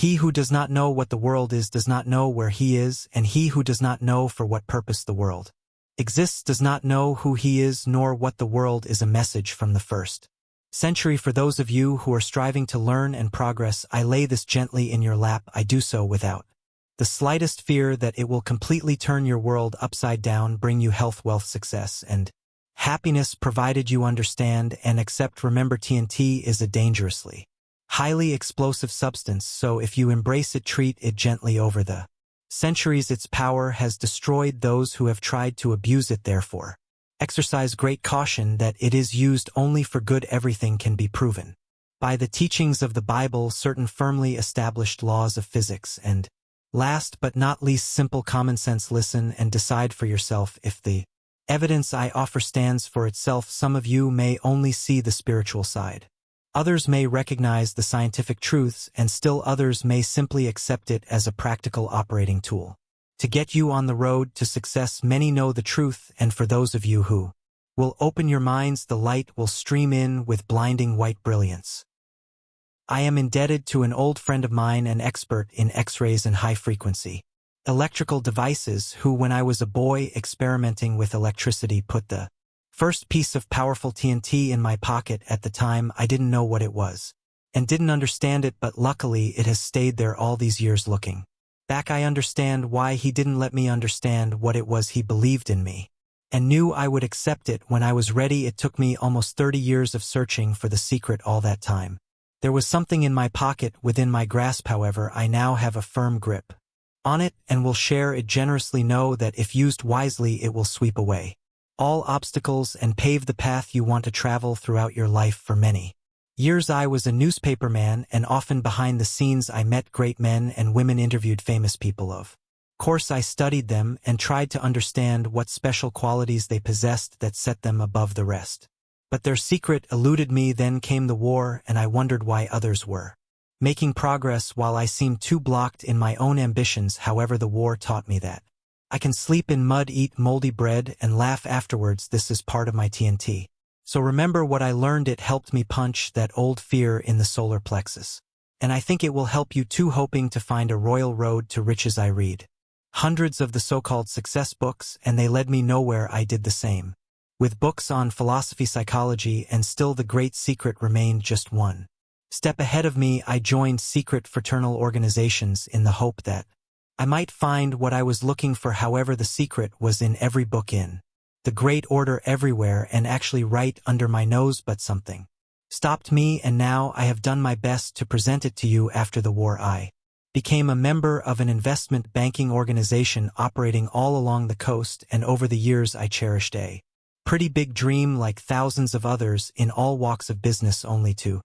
He who does not know what the world is does not know where he is, and he who does not know for what purpose the world exists does not know who he is nor what the world is. A message from the first century for those of you who are striving to learn and progress. I lay this gently in your lap. I do so without the slightest fear that it will completely turn your world upside down, bring you health, wealth, success, and happiness, provided you understand and accept. Remember, TNT is a dangerously highly explosive substance, so if you embrace it, treat it gently. Over the centuries, its power has destroyed those who have tried to abuse it. Therefore, exercise great caution that it is used only for good. Everything can be proven by the teachings of the Bible, certain firmly established laws of physics, and last but not least, simple common sense. Listen and decide for yourself if the evidence I offer stands for itself. Some of you may only see the spiritual side. Others may recognize the scientific truths, and still others may simply accept it as a practical operating tool to get you on the road to success. Many know the truth, and for those of you who will open your minds, the light will stream in with blinding white brilliance. I am indebted to an old friend of mine, an expert in X-rays and high-frequency electrical devices, who, when I was a boy experimenting with electricity, put the first piece of powerful TNT in my pocket. At the time, I didn't know what it was and didn't understand it, but luckily it has stayed there all these years. Looking back, I understand why he didn't let me understand what it was. He believed in me and knew I would accept it when I was ready. It took me almost 30 years of searching for the secret. All that time, there was something in my pocket, within my grasp. However, I now have a firm grip on it and will share it generously. Know that if used wisely, it will sweep away all obstacles and pave the path you want to travel throughout your life. For many years, I was a newspaperman, and often behind the scenes I met great men and women, interviewed famous people. Of course, I studied them and tried to understand what special qualities they possessed that set them above the rest. But their secret eluded me. Then came the war, and I wondered why others were making progress while I seemed too blocked in my own ambitions. However, the war taught me that I can sleep in mud, eat moldy bread, and laugh afterwards. This is part of my TNT. So remember what I learned. It helped me punch that old fear in the solar plexus. And I think it will help you too. Hoping to find a royal road to riches, I read hundreds of the so-called success books, and they led me nowhere. I did the same with books on philosophy, psychology, and still the great secret remained just one step ahead of me. I joined secret fraternal organizations in the hope that I might find what I was looking for. However, the secret was in every book, in the great order, everywhere, and actually right under my nose. But something stopped me, and now I have done my best to present it to you. After the war, I became a member of an investment banking organization operating all along the coast, and over the years I cherished a pretty big dream, like thousands of others in all walks of business, only to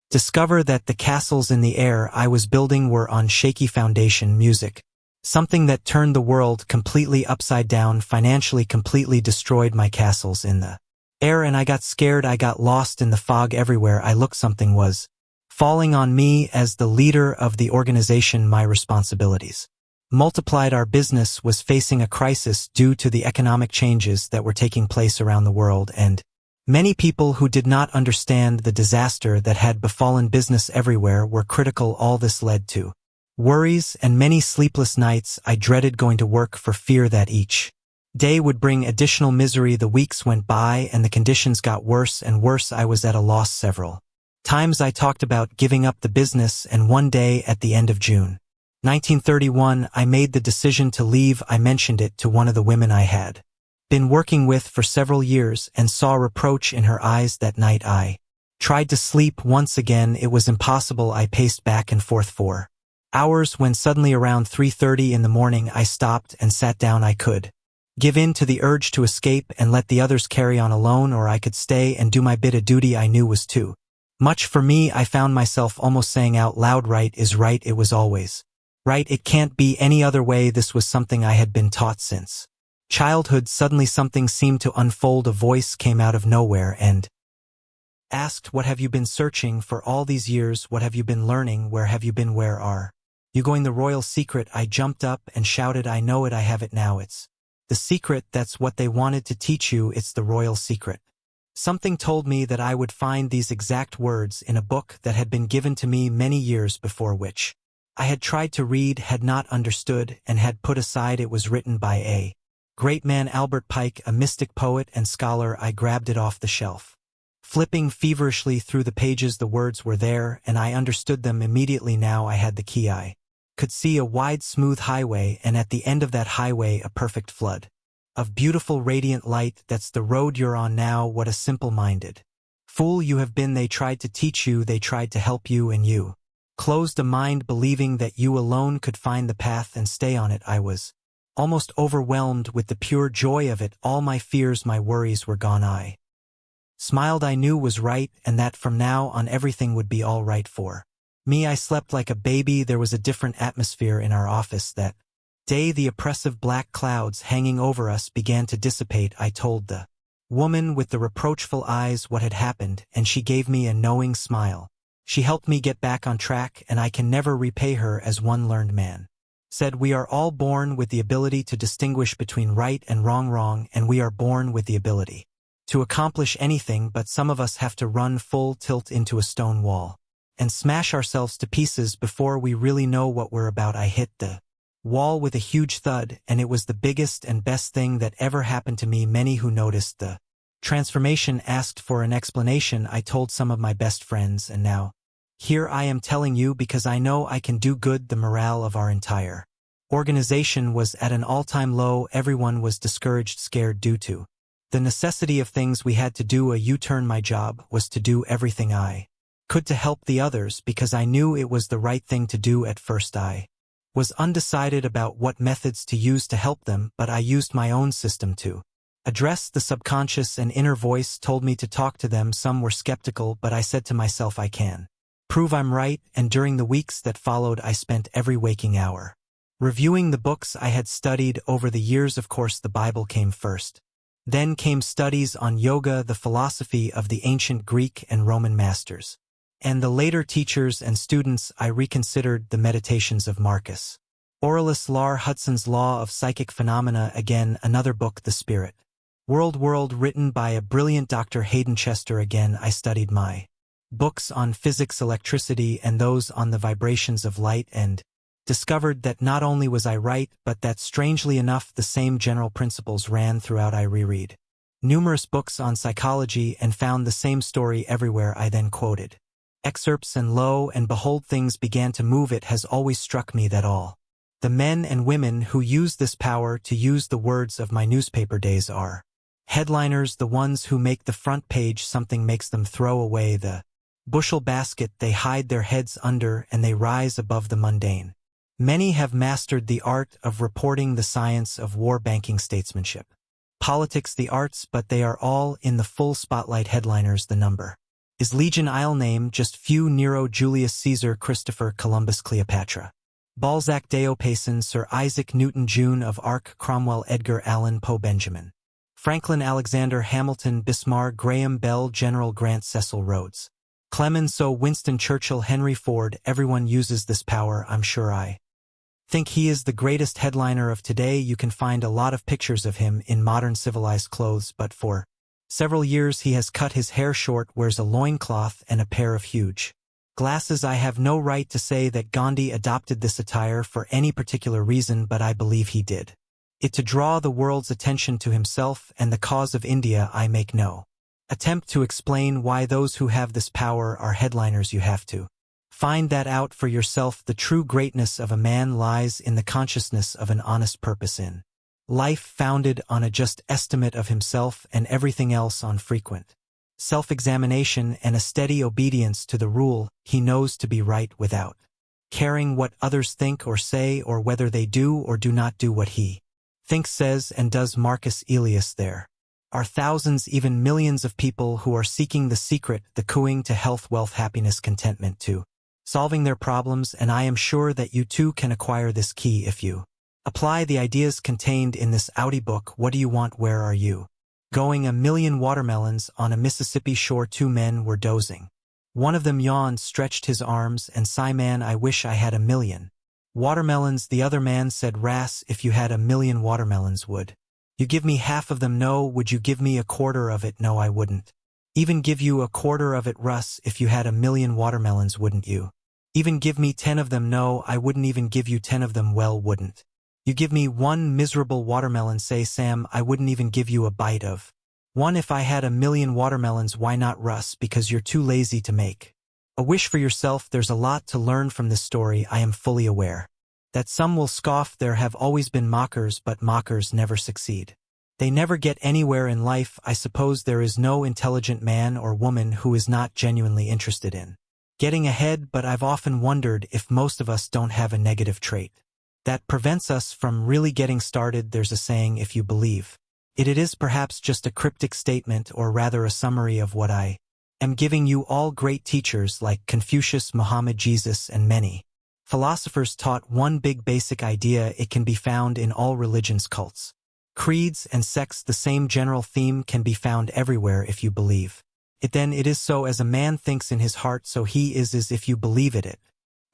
discover that the castles in the air I was building were on shaky foundation. Music, something that turned the world completely upside down, financially completely destroyed my castles in the air, and I got scared. I got lost in the fog. Everywhere I looked, something was falling on me. As the leader of the organization, my responsibilities multiplied. Our business was facing a crisis due to the economic changes that were taking place around the world, and many people who did not understand the disaster that had befallen business everywhere were critical. All this led to worries and many sleepless nights. I dreaded going to work for fear that each day would bring additional misery. The weeks went by and the conditions got worse and worse. I was at a loss. Several times I talked about giving up the business, and one day at the end of June 1931, I made the decision to leave. I mentioned it to one of the women I had been working with for several years and saw reproach in her eyes. That night I tried to sleep once again. It was impossible. I paced back and forth for hours when suddenly around 3:30 in the morning I stopped and sat down. I could give in to the urge to escape and let the others carry on alone, or I could stay and do my bit of duty I knew was too much for me. I found myself almost saying out loud, "Right is right. It was always right. It can't be any other way." This was something I had been taught since childhood. Suddenly something seemed to unfold. A voice came out of nowhere and asked, "What have you been searching for all these years? What have you been learning? Where have you been? Where are you going? The royal secret." I jumped up and shouted, "I know it. I have it now. It's the secret. That's what they wanted to teach you. It's the royal secret." Something told me that I would find these exact words in a book that had been given to me many years before, which I had tried to read, had not understood, and had put aside. It was written by a great man, Albert Pike, a mystic poet and scholar. I grabbed it off the shelf. Flipping feverishly through the pages, the words were there, and I understood them immediately. Now I had the key. I could see a wide, smooth highway, and at the end of that highway a perfect flood of beautiful, radiant light. That's the road you're on now. What a simple-minded fool you have been. They tried to teach you, they tried to help you, and you closed a mind believing that you alone could find the path and stay on it. I was almost overwhelmed with the pure joy of it. All my fears, my worries were gone. I smiled. I knew was right, and that from now on everything would be all right for me. I slept like a baby. There was a different atmosphere in our office that day. The oppressive black clouds hanging over us began to dissipate. I told the woman with the reproachful eyes what had happened, and she gave me a knowing smile. She helped me get back on track, and I can never repay her. As one learned man said, we are all born with the ability to distinguish between right and wrong, and we are born with the ability to accomplish anything, but some of us have to run full tilt into a stone wall and smash ourselves to pieces before we really know what we're about. I hit the wall with a huge thud, and it was the biggest and best thing that ever happened to me. Many who noticed the transformation asked for an explanation. I told some of my best friends, and now here I am telling you because I know I can do good. The morale of our entire organization was at an all-time low. Everyone was discouraged, scared due to the necessity of things we had to do. A U-turn. My job was to do everything I could to help the others because I knew it was the right thing to do. At first I was undecided about what methods to use to help them, but I used my own system to address the subconscious. An inner voice told me to talk to them. Some were skeptical, but I said to myself, I can prove I'm right. And during the weeks that followed, I spent every waking hour reviewing the books I had studied over the years. Of course, the Bible came first. Then came studies on yoga, the philosophy of the ancient Greek and Roman masters, and the later teachers and students. I reconsidered the meditations of Marcus Aurelius, Lar Hudson's Law of Psychic Phenomena. Again, another book, The Spirit World, written by a brilliant Dr. Hayden Chester. Again, I studied my books on physics, electricity, and those on the vibrations of light, and discovered that not only was I right, but that strangely enough the same general principles ran throughout. I reread numerous books on psychology and found the same story everywhere. I then quoted excerpts, and lo and behold, things began to move. It has always struck me that all the men and women who use this power, to use the words of my newspaper days, are headliners, the ones who make the front page. Something makes them throw away the bushel basket they hide their heads under, and they rise above the mundane. Many have mastered the art of reporting, the science of war, banking, statesmanship, politics, the arts, but they are all in the full spotlight. Headliners, the number is legion. I'll name just few: Nero, Julius Caesar, Christopher Columbus, Cleopatra, Balzac, Payson, Sir Isaac Newton, Joan of Arc, Cromwell, Edgar Allan Poe, Benjamin Franklin, Alexander Hamilton, Bismarck, Graham Bell, General Grant, Cecil Rhodes, Clemenceau, Winston Churchill, Henry Ford. Everyone uses this power. I'm sure I think he is the greatest headliner of today. You can find a lot of pictures of him in modern civilized clothes, but for several years he has cut his hair short, wears a loincloth and a pair of huge glasses. I have no right to say that Gandhi adopted this attire for any particular reason, but I believe he did it to draw the world's attention to himself and the cause of India. I make no attempt to explain why those who have this power are headliners. You have to find that out for yourself. The true greatness of a man lies in the consciousness of an honest purpose in life, founded on a just estimate of himself and everything else, on frequent self-examination and a steady obedience to the rule he knows to be right, without caring what others think or say, or whether they do or do not do what he thinks, says, and does. Marcus Aurelius. There are thousands, even millions of people who are seeking the secret, the cooing to health, wealth, happiness, contentment, to solving their problems, and I am sure that you too can acquire this key if you apply the ideas contained in this audiobook. What do you want? Where are you going? 1,000,000 watermelons on a Mississippi shore. 2 men were dozing. One of them yawned, stretched his arms, and sighed, "Man, I wish I had 1,000,000 watermelons." The other man said, "Ras, if you had 1,000,000 watermelons, would you give me half of them?" "No." "Would you give me a quarter of it?" "No, I wouldn't even give you a quarter of it." "Russ, if you had 1,000,000 watermelons, wouldn't you Even give me 10 of them. No, I wouldn't even give you 10 of them. Well, wouldn't. You give me one miserable watermelon. Say, Sam, I wouldn't even give you a bite of one if I had a million watermelons. Why not, Russ? Because you're too lazy to make a wish for yourself. There's a lot to learn from this story. I am fully aware that some will scoff. There have always been mockers, but mockers never succeed. They never get anywhere in life. I suppose there is no intelligent man or woman who is not genuinely interested in getting ahead, but I've often wondered if most of us don't have a negative trait that prevents us from really getting started. There's a saying, if you believe it is perhaps just a cryptic statement, or rather a summary of what I am giving you. All great teachers like Confucius, Muhammad, Jesus, and many philosophers taught one big basic idea. It can be found in all religions, cults, creeds, and sects. The same general theme can be found everywhere. If you believe it, then it is so. As a man thinks in his heart, so he is. As if you believe it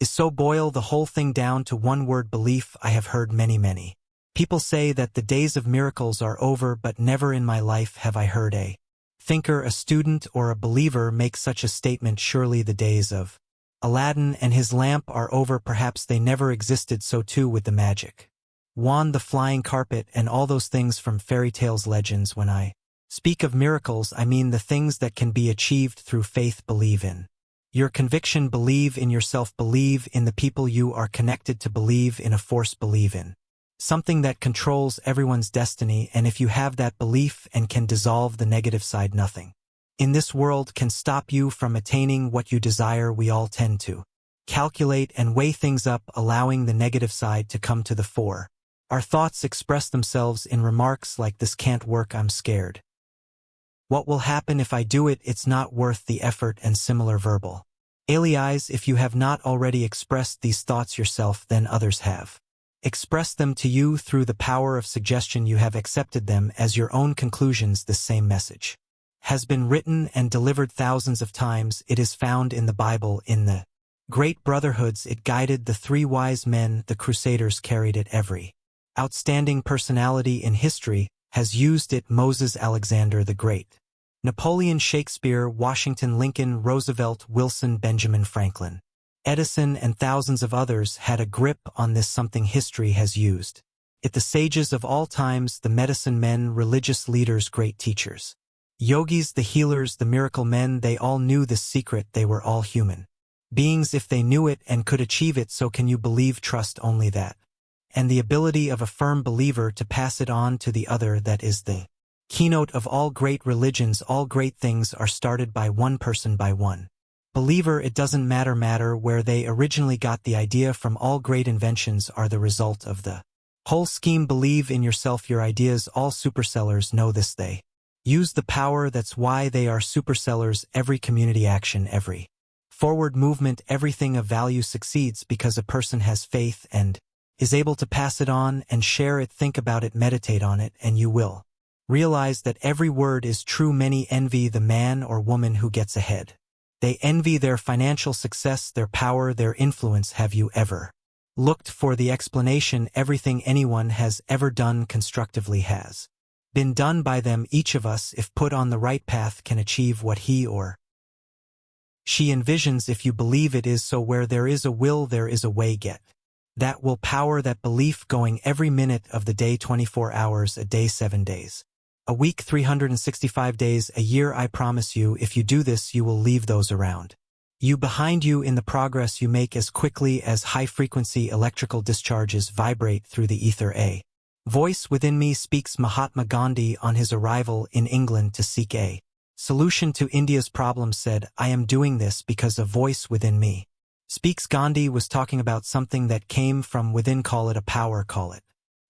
is so. Boil the whole thing down to one word: belief. I have heard many people say that the days of miracles are over, but never in my life have I heard a thinker, a student, or a believer make such a statement. Surely the days of Aladdin and his lamp are over. Perhaps they never existed. So too with the magic wand, the flying carpet, and all those things from fairy tales, legends. When I speak of miracles, I mean the things that can be achieved through faith. Believe in your conviction, believe in yourself, believe in the people you are connected to, believe in a force, believe in something that controls everyone's destiny. And if you have that belief and can dissolve the negative side, nothing in this world can stop you from attaining what you desire. We all tend to calculate and weigh things up, allowing the negative side to come to the fore. Our thoughts express themselves in remarks like, this can't work, I'm scared. What will happen if I do it? It's not worth the effort, and similar verbal alias. If you have not already expressed these thoughts yourself, then others have expressed them to you through the power of suggestion. You have accepted them as your own conclusions. The same message has been written and delivered thousands of times. It is found in the Bible, in the great brotherhoods. It guided the three wise men. The Crusaders carried it. Every outstanding personality in history has used it. Moses, Alexander the Great, Napoleon, Shakespeare, Washington, Lincoln, Roosevelt, Wilson, Benjamin Franklin, Edison, and thousands of others had a grip on this something. History has used it. The sages of all times, the medicine men, religious leaders, great teachers, yogis, the healers, the miracle men, they all knew this secret. They were all human beings if they knew it and could achieve it. So can you believe, trust only that, and the ability of a firm believer to pass it on to the other? That is the keynote of all great religions. All great things are started by one person, by one believer. It doesn't matter where they originally got the idea from. All great inventions are the result of the whole scheme. Believe in yourself, your ideas. All supersellers know this. They use the power. That's why they are supersellers. Every community action, every forward movement, everything of value succeeds because a person has faith and is able to pass it on and share it. Think about it, meditate on it, and you will realize that every word is true. Many envy the man or woman who gets ahead. They envy their financial success, their power, their influence. Have you ever looked for the explanation? Everything anyone has ever done constructively has been done by them. Each of us, if put on the right path, can achieve what he or she envisions. If you believe it is so, where there is a will, there is a way. Get that willpower, that belief going every minute of the day, 24 hours a day, 7 days a week, 365 days a year. I promise you, if you do this, you will leave those around you behind you in the progress you make as quickly as high-frequency electrical discharges vibrate through the ether. A voice within me speaks. Mahatma Gandhi, on his arrival in England to seek a solution to India's problems, said, I am doing this because a voice within me speaks. Gandhi was talking about something that came from within. Call it a power, call it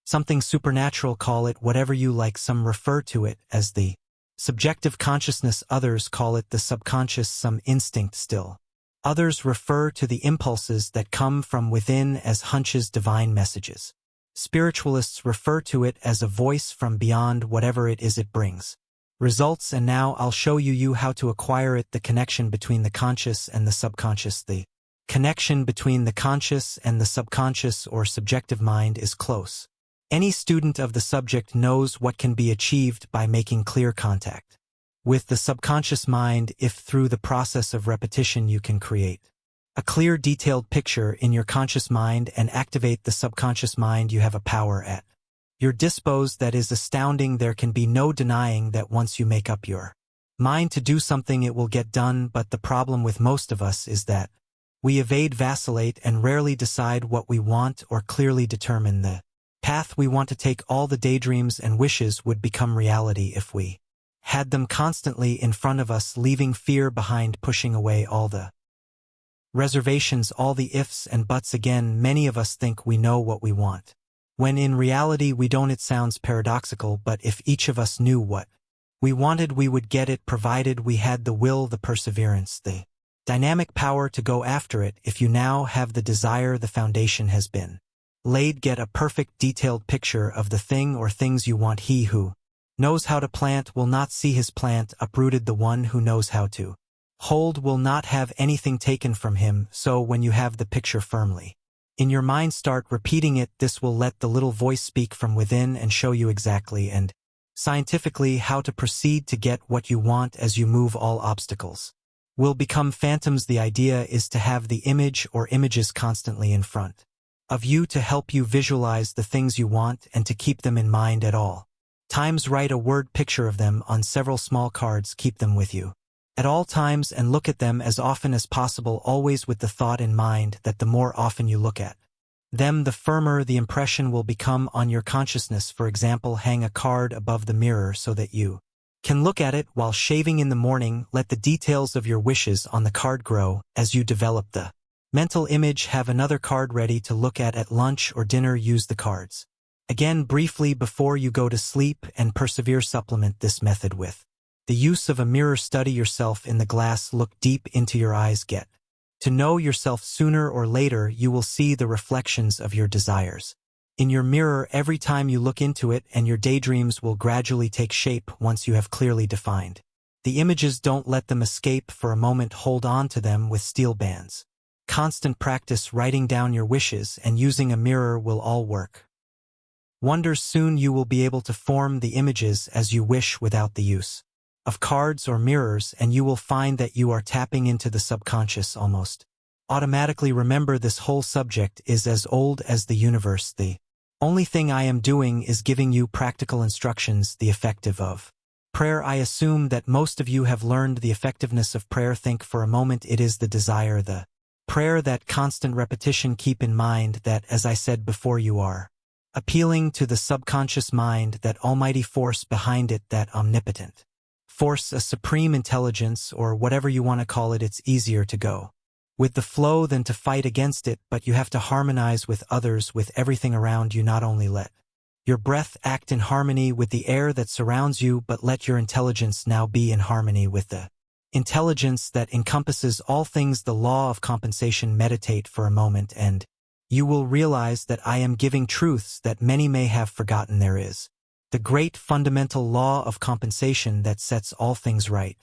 something supernatural, call it whatever you like. Some refer to it as the subjective consciousness, others call it the subconscious, some instinct still. Others refer to the impulses that come from within as hunches, divine messages. Spiritualists refer to it as a voice from beyond, whatever it is, it brings results. And now I'll show you how to acquire it. The connection between the conscious and the subconscious. The connection between the conscious and the subconscious or subjective mind is close. Any student of the subject knows what can be achieved by making clear contact with the subconscious mind if through the process of repetition you can create A clear, detailed picture in your conscious mind and activate the subconscious mind. You have a power at your disposal that is astounding. There can be no denying that once you make up your mind to do something, it will get done, but the problem with most of us is that we evade, vacillate, and rarely decide what we want or clearly determine the path we want to take. All the daydreams and wishes would become reality if we had them constantly in front of us, leaving fear behind, pushing away all the reservations, all the ifs and buts. Again, many of us think we know what we want, when in reality we don't. It sounds paradoxical, but if each of us knew what we wanted, we would get it, provided we had the will, the perseverance, the dynamic power to go after it. If you now have the desire, the foundation has been laid. Get a perfect, detailed picture of the thing or things you want. He who knows how to plant will not see his plant uprooted. The one who knows how to hold will not have anything taken from him. So when you have the picture firmly in your mind, start repeating it. This will let the little voice speak from within and show you exactly and scientifically how to proceed to get what you want. As you move, all obstacles will become phantoms. The idea is to have the image or images constantly in front of you to help you visualize the things you want and to keep them in mind at all times. Write a word picture of them on several small cards. Keep them with you at all times and look at them as often as possible, always with the thought in mind that the more often you look at them, the firmer the impression will become on your consciousness. For example, hang a card above the mirror so that you can look at it while shaving in the morning. Let the details of your wishes on the card grow as you develop the mental image. Have another card ready to look at lunch or dinner. Use the cards again briefly before you go to sleep and persevere. Supplement this method with the use of a mirror. Study yourself in the glass. Look deep into your eyes. Get to know yourself. Sooner or later, you will see the reflections of your desires in your mirror every time you look into it, and your daydreams will gradually take shape once you have clearly defined the images. Don't let them escape for a moment. Hold on to them with steel bands. Constant practice writing down your wishes and using a mirror will all work wonders. Soon you will be able to form the images as you wish without the use of cards or mirrors, and you will find that you are tapping into the subconscious almost automatically. Remember, this whole subject is as old as the universe. The only thing I am doing is giving you practical instructions. The effective of prayer. I assume that most of you have learned the effectiveness of prayer. Think for a moment. It is the desire, the prayer, that constant repetition. Keep in mind that, as I said before, you are appealing to the subconscious mind, that almighty force behind it, that omnipotent force, a supreme intelligence, or whatever you want to call it. It's easier to go with the flow than to fight against it, but you have to harmonize with others, with everything around you. Not only let your breath act in harmony with the air that surrounds you, but let your intelligence now be in harmony with the intelligence that encompasses all things. The law of compensation. Meditate for a moment and you will realize that I am giving truths that many may have forgotten. There is the great fundamental law of compensation that sets all things right.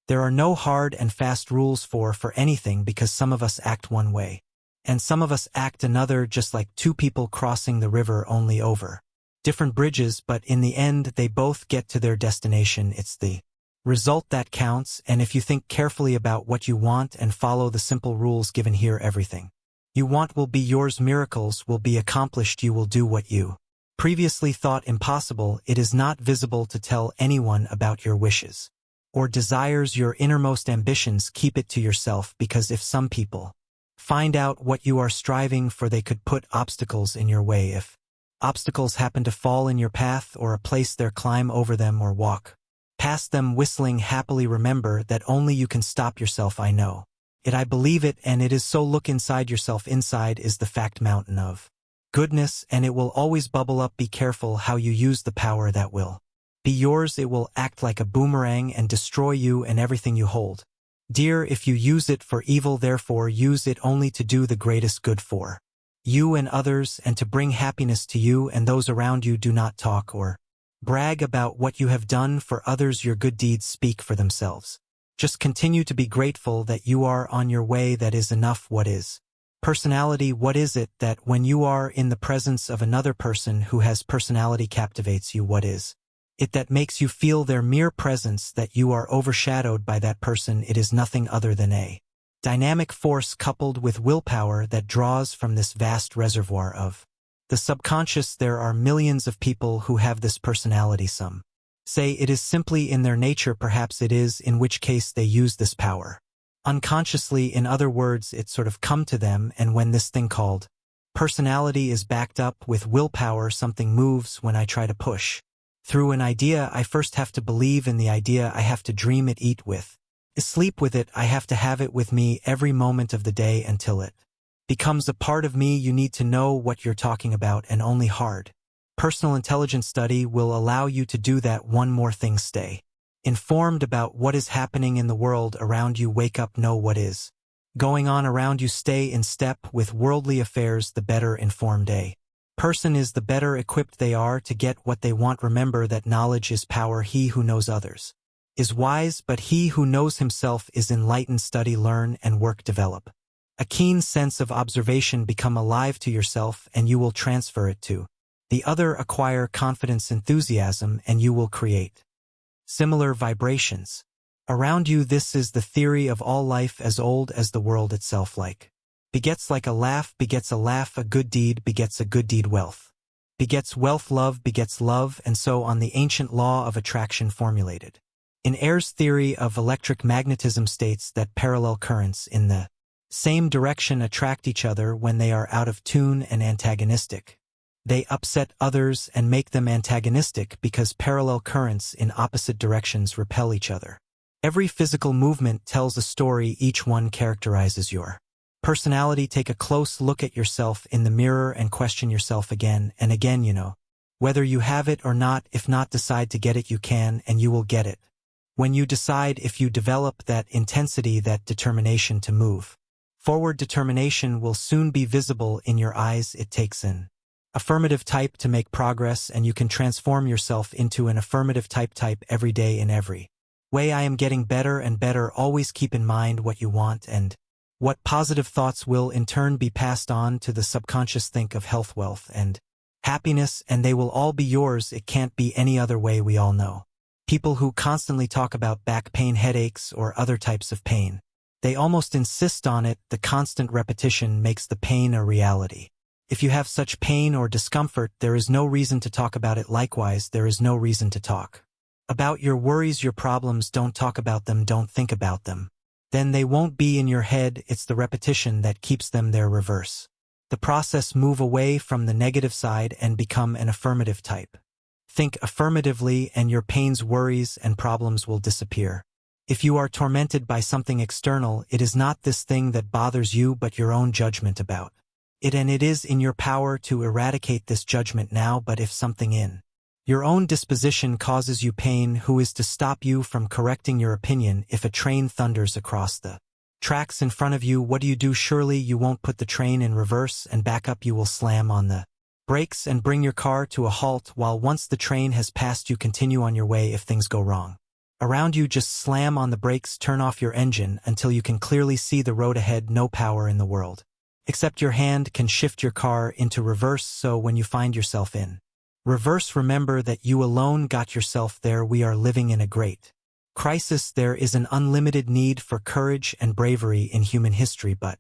There are no hard and fast rules for anything, because some of us act one way and some of us act another, just like two people crossing the river, only over different bridges, but in the end they both get to their destination. It's the result that counts, and if you think carefully about what you want and follow the simple rules given here, everything you want will be yours. Miracles will be accomplished. You will do what you previously thought impossible. It is not visible to tell anyone about your wishes or desires, your innermost ambitions. Keep it to yourself, because if some people find out what you are striving for, they could put obstacles in your way. If obstacles happen to fall in your path or a place there, climb over them or walk past them whistling happily. Remember that only you can stop yourself. I know it, I believe it, and it is so. Look inside yourself. Inside is the fact mountain of goodness, and it will always bubble up. Be careful how you use the power that will be yours. It will act like a boomerang and destroy you and everything you hold dear if you use it for evil. Therefore, use it only to do the greatest good for you and others, and to bring happiness to you and those around you. Do not talk or brag about what you have done for others. Your good deeds speak for themselves. Just continue to be grateful that you are on your way. That is enough. What is personality? What is it that when you are in the presence of another person who has personality captivates you? What is it that makes you feel their mere presence, that you are overshadowed by that person? It is nothing other than a dynamic force coupled with willpower that draws from this vast reservoir of the subconscious. There are millions of people who have this personality. Some say it is simply in their nature, perhaps it is, in which case they use this power unconsciously. In other words, it sort of come to them, and when this thing called personality is backed up with willpower, something moves. When I try to push through an idea, I first have to believe in the idea, I have to dream it, eat with, sleep with it, I have to have it with me every moment of the day until it becomes a part of me. You need to know what you're talking about, and only hard personal intelligence study will allow you to do that. One more thing, stay informed about what is happening in the world around you. Wake up, know what is going on around you. Stay in step with worldly affairs. The better informed a person is, the better equipped they are to get what they want. Remember that knowledge is power. He who knows others is wise, but he who knows himself is enlightened. Study, learn, and work. Develop a keen sense of observation. Become alive to yourself, and you will transfer it to the other. Acquire confidence, enthusiasm, and you will create similar vibrations around you. This is the theory of all life, as old as the world itself. Like begets like a laugh begets a laugh, a good deed begets a good deed, wealth begets wealth, love begets love, and so on. The ancient law of attraction formulated in Ayer's theory of electric magnetism states that parallel currents in the same direction attract each other. When they are out of tune and antagonistic, they upset others and make them antagonistic, because parallel currents in opposite directions repel each other. Every physical movement tells a story. Each one characterizes your personality. Take a close look at yourself in the mirror and question yourself again and again. You know whether you have it or not. If not, decide to get it. You can, and you will get it. When you decide, if you develop that intensity, that determination to move forward, determination will soon be visible in your eyes. It takes an affirmative type to make progress, and you can transform yourself into an affirmative type every day in every way. I am getting better and better. Always keep in mind what you want, and what positive thoughts will in turn be passed on to the subconscious. Think of health, wealth, and happiness, and they will all be yours. It can't be any other way. We all know people who constantly talk about back pain, headaches, or other types of pain. They almost insist on it. The constant repetition makes the pain a reality. If you have such pain or discomfort, there is no reason to talk about it. Likewise, there is no reason to talk about your worries, your problems. Don't talk about them, don't think about them. Then they won't be in your head. It's the repetition that keeps them there. Reverse the process. Move away from the negative side and become an affirmative type. Think affirmatively, and your pains, worries, and problems will disappear. If you are tormented by something external, it is not this thing that bothers you, but your own judgment about it, and it is in your power to eradicate this judgment now. But if something in your own disposition causes you pain, who is to stop you from correcting your opinion? If a train thunders across the tracks in front of you, what do? Surely you won't put the train in reverse and back up. You will slam on the brakes and bring your car to a halt, while once the train has passed you, continue on your way. If things go wrong around you, just slam on the brakes, turn off your engine until you can clearly see the road ahead. No power in the world except your hand can shift your car into reverse. So when you find yourself in reverse, remember that you alone got yourself there. We are living in a great crisis. There is an unlimited need for courage and bravery in human history, but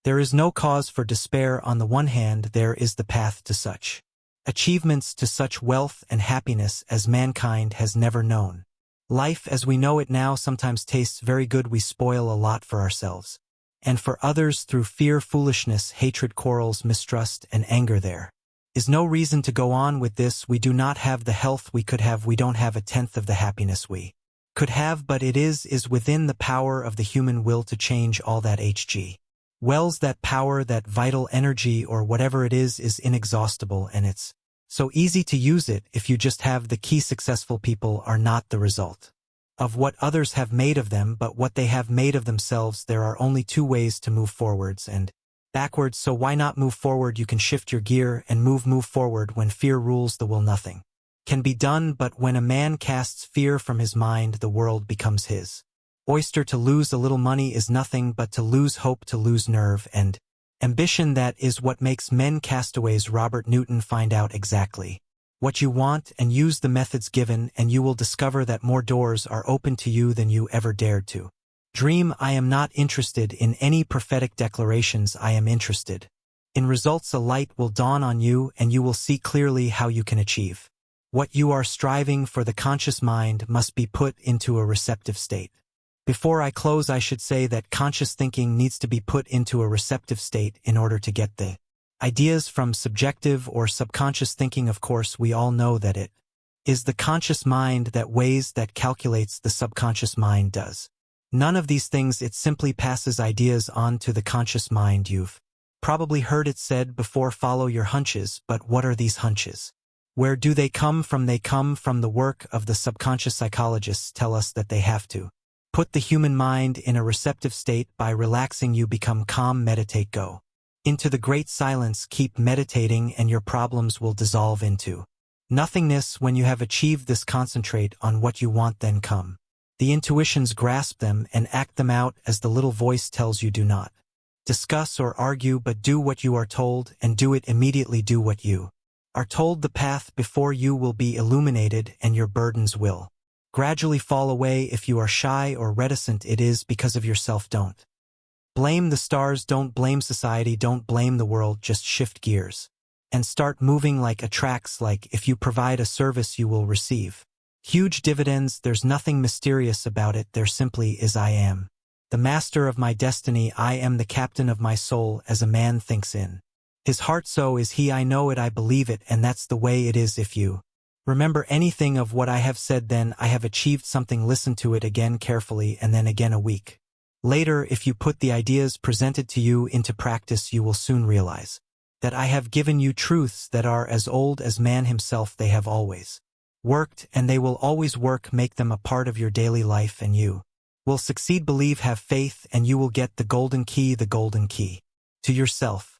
there is no cause for despair. On the one hand, there is the path to such achievements, to such wealth and happiness as mankind has never known. Life as we know it now sometimes tastes very good. We spoil a lot for ourselves and for others through fear, foolishness, hatred, quarrels, mistrust, and anger. There is no reason to go on with this. We do not have the health we could have. We don't have a tenth of the happiness we could have, but it is within the power of the human will to change all that. H.G. Wells, that power, that vital energy, or whatever it is inexhaustible, and it's so easy to use it if you just have the key. Successful people are not the result of what others have made of them, but what they have made of themselves. There are only two ways to move forwards and backwards, so why not move forward? You can shift your gear and move forward. When fear rules the will, nothing can be done, but when a man casts fear from his mind, the world becomes his oyster. To lose a little money is nothing but to lose hope, to lose nerve and ambition. That is what makes men castaways. Robert Newton. Find out exactly what you want and use the methods given, and you will discover that more doors are open to you than you ever dared to Dream, I am not interested in any prophetic declarations, I am interested in results. A light will dawn on you and you will see clearly how you can achieve what you are striving for. The conscious mind must be put into a receptive state. Before I close, I should say that conscious thinking needs to be put into a receptive state in order to get the ideas from subjective or subconscious thinking. Of course, we all know that it is the conscious mind that weighs, that calculates. The subconscious mind does none of these things. It simply passes ideas on to the conscious mind. You've probably heard it said before, follow your hunches. But what are these hunches? Where do they come from? They come from the work of the subconscious. Psychologists tell us that they have to put the human mind in a receptive state. By relaxing, you become calm. Meditate, go into the great silence, keep meditating, and your problems will dissolve into nothingness. When you have achieved this, concentrate on what you want, then come the intuitions, grasp them and act them out as the little voice tells you. Do not discuss or argue, but do what you are told, and do it immediately. Do what you are told. The path before you will be illuminated and your burdens will gradually fall away. If you are shy or reticent, it is because of yourself. Don't blame the stars, don't blame society, don't blame the world. Just shift gears and start moving. Like attracts like. If you provide a service, you will receive huge dividends. There's nothing mysterious about it. There simply is. I am the master of my destiny. I am the captain of my soul. As a man thinks in his heart, so is he. I know it, I believe it, and that's the way it is. If you remember anything of what I have said, then I have achieved something. Listen to it again carefully, and then again a week later. If you put the ideas presented to you into practice, you will soon realize that I have given you truths that are as old as man himself. They have always worked, and they will always work. Make them a part of your daily life, and you will succeed. Believe, have faith, and you will get the golden key to yourself.